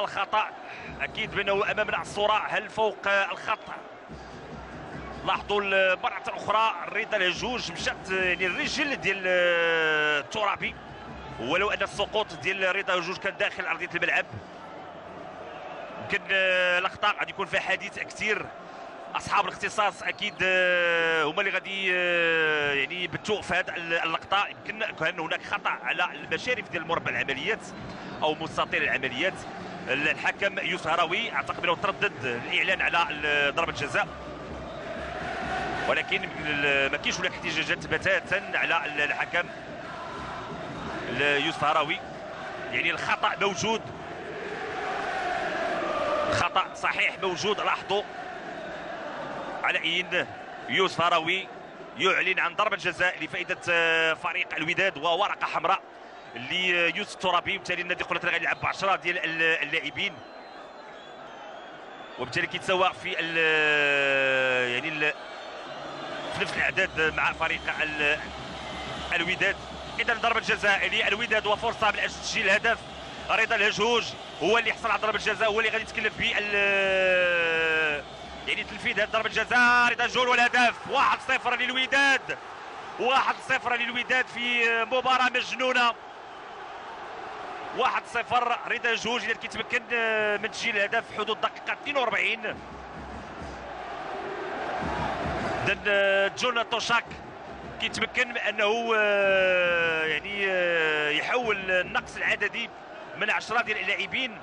الخطأ اكيد بانه امامنا الصوره. هل فوق الخط؟ لاحظوا مرة اخرى رضا الهجوج مشات يعني الرجل ديال الترابي، ولو ان السقوط ديال رضا الهجوج كان داخل ارضيه الملعب. يمكن الاخطاء غادي يكون فيها حديث كثير. اصحاب الاختصاص اكيد هما اللي غادي يعني يبتوا في هذه اللقطه. يمكن كان هناك خطا على المشارف ديال مربع العمليات او مستطيل العمليات. الحكم يوسف هراوي اعتقد انه تردد الاعلان على ضربه جزاء، ولكن ما كاينش هناك احتجاجات بتاتا على الحكم يوسف هراوي. يعني الخطا موجود، خطا صحيح موجود. لاحظوا على اين يوسف هراوي يعلن عن ضربه جزاء لفائده فريق الوداد وورقه حمراء ليوسف الترابي. وبالتالي النادي قلت غادي يلعب ب 10 ديال اللاعبين، وبالتالي كيتساوى في يعني في نفس الاعداد مع فريق الوداد. اذا ضربه جزاء للوداد وفرصه من اجل تسجيل الهدف. رضا الهجوج هو اللي حصل على ضربه الجزاء، هو اللي غادي يتكلف ب يعني تنفيذ هذه ضربه الجزاء. رضا الهجوج والهدف 1-0 للوداد، 1-0 للوداد في مباراه مجنونه. 1-0 رضا الهجوج اذا كيتمكن من تسجيل الهدف في حدود الدقيقه 42. اذا جون توشاك كيتمكن من انه يعني يحول النقص العددي من 10 ديال اللاعبين